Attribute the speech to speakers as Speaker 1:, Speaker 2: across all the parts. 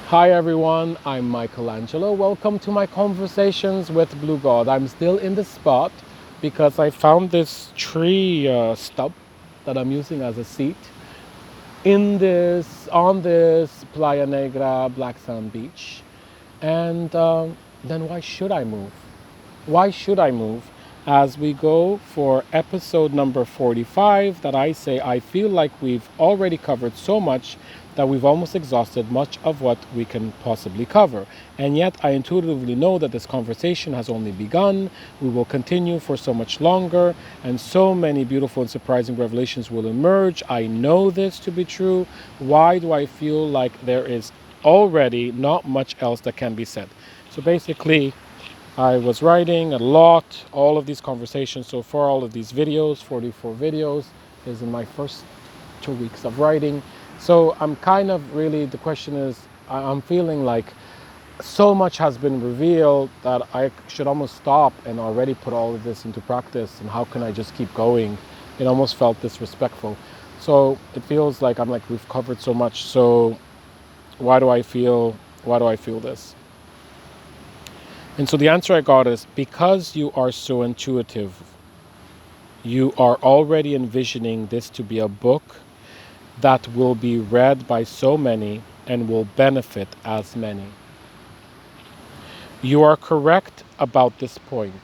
Speaker 1: Hi everyone, I'm Michelangelo. Welcome to my conversations with BlueGod. I'm still in the spot because I found this tree stub that I'm using as a seat on this Playa Negra black sand beach. And then why should I move? Why should I move? As we go for episode number 45, that I say I feel like we've already covered so much that we've almost exhausted much of what we can possibly cover. And yet I intuitively know that this conversation has only begun. We will continue for so much longer, and so many beautiful and surprising revelations will emerge. I know this to be true. Why do I feel like there is already not much else that can be said? So basically, I was writing a lot, all of these conversations so far, all of these videos, 44 videos, is in my first 2 weeks of writing. So I'm kind of really, the question is, I'm feeling like so much has been revealed that I should almost stop and already put all of this into practice. And how can I just keep going? It almost felt disrespectful. So it feels like we've covered so much. So why do I feel this? And so the answer I got is because you are so intuitive, you are already envisioning this to be a book that will be read by so many and will benefit as many. You are correct about this point,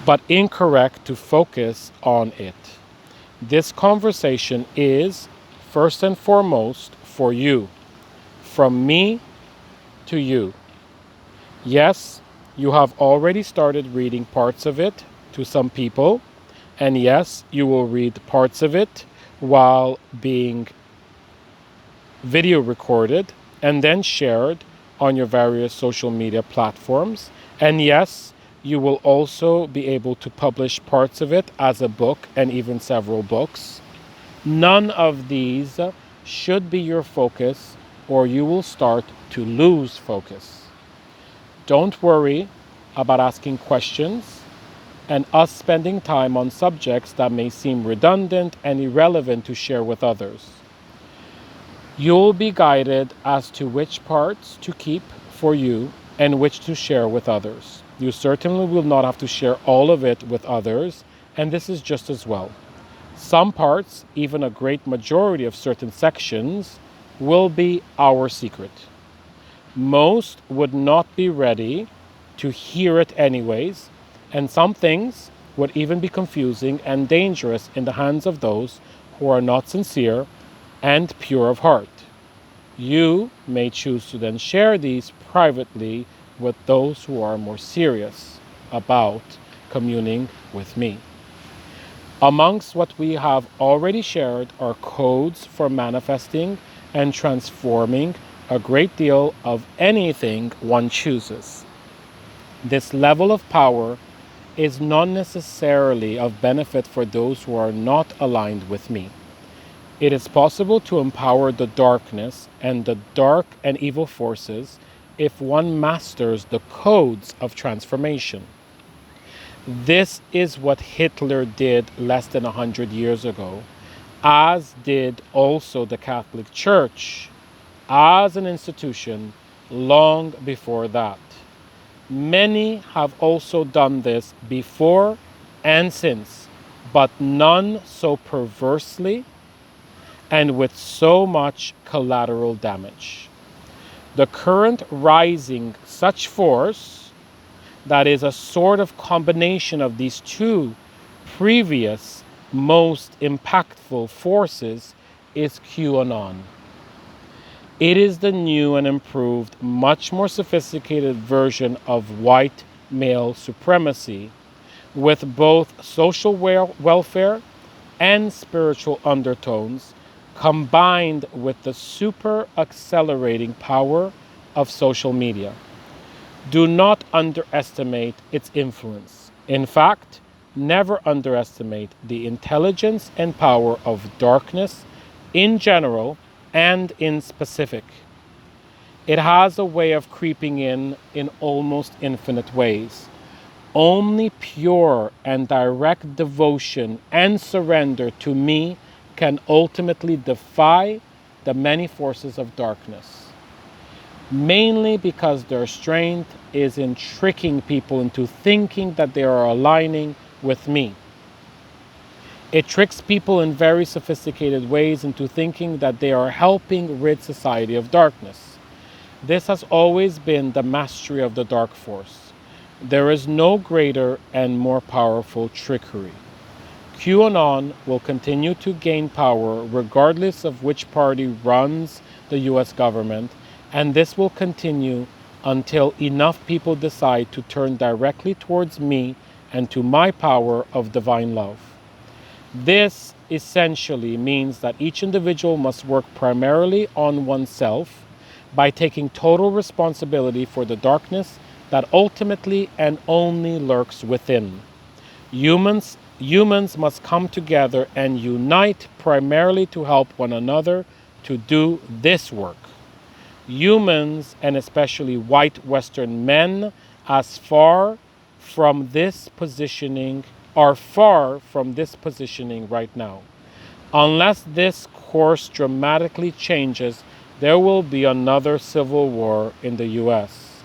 Speaker 1: but incorrect to focus on it. This conversation is, first and foremost, for you, from me to you. Yes, you have already started reading parts of it to some people, and yes, you will read parts of it while being video recorded and then shared on your various social media platforms. And yes, you will also be able to publish parts of it as a book and even several books. None of these should be your focus, or you will start to lose focus. Don't worry about asking questions and us spending time on subjects that may seem redundant and irrelevant to share with others. You'll be guided as to which parts to keep for you and which to share with others. You certainly will not have to share all of it with others, and this is just as well. Some parts, even a great majority of certain sections, will be our secret. Most would not be ready to hear it anyways, and some things would even be confusing and dangerous in the hands of those who are not sincere and pure of heart. You may choose to then share these privately with those who are more serious about communing with me. Amongst what we have already shared are codes for manifesting and transforming a great deal of anything one chooses. This level of power is not necessarily of benefit for those who are not aligned with me. It is possible to empower the darkness and the dark and evil forces if one masters the codes of transformation. This is what Hitler did less than 100 years ago, as did also the Catholic Church as an institution long before that. Many have also done this before and since, but none so perversely and with so much collateral damage. The current rising such force that is a sort of combination of these two previous most impactful forces is QAnon. It is the new and improved, much more sophisticated version of white male supremacy, with both social welfare and spiritual undertones, combined with the super accelerating power of social media. Do not underestimate its influence. In fact, never underestimate the intelligence and power of darkness in general and in specific. It has a way of creeping in almost infinite ways. Only pure and direct devotion and surrender to me can ultimately defy the many forces of darkness, mainly because their strength is in tricking people into thinking that they are aligning with me. It tricks people in very sophisticated ways into thinking that they are helping rid society of darkness. This has always been the mastery of the dark force. There is no greater and more powerful trickery. QAnon will continue to gain power regardless of which party runs the US government, and this will continue until enough people decide to turn directly towards me and to my power of divine love. This essentially means that each individual must work primarily on oneself by taking total responsibility for the darkness that ultimately and only lurks within. Humans must come together and unite primarily to help one another to do this work. Humans, and especially white Western men, are far from this positioning right now. Unless this course dramatically changes, there will be another civil war in the US.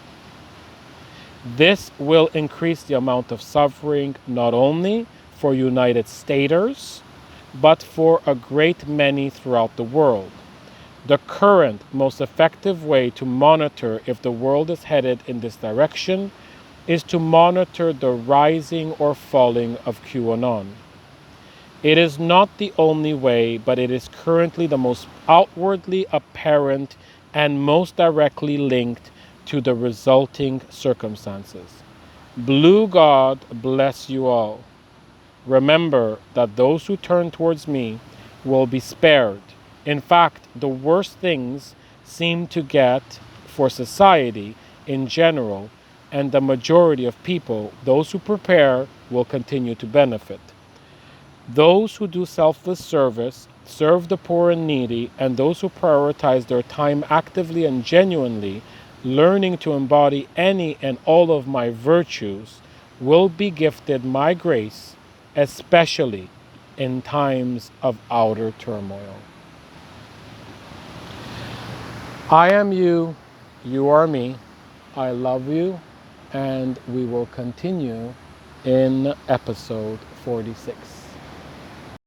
Speaker 1: This will increase the amount of suffering not only for United Staters, but for a great many throughout the world. The current most effective way to monitor if the world is headed in this direction is to monitor the rising or falling of QAnon. It is not the only way, but it is currently the most outwardly apparent and most directly linked to the resulting circumstances. BlueGod bless you all. Remember that those who turn towards me will be spared. In fact, the worst things seem to get for society in general, and the majority of people, those who prepare, will continue to benefit. Those who do selfless service, serve the poor and needy, and those who prioritize their time actively and genuinely, learning to embody any and all of my virtues, will be gifted my grace, especially in times of outer turmoil. I am you, you are me, I love you, and we will continue in episode 46.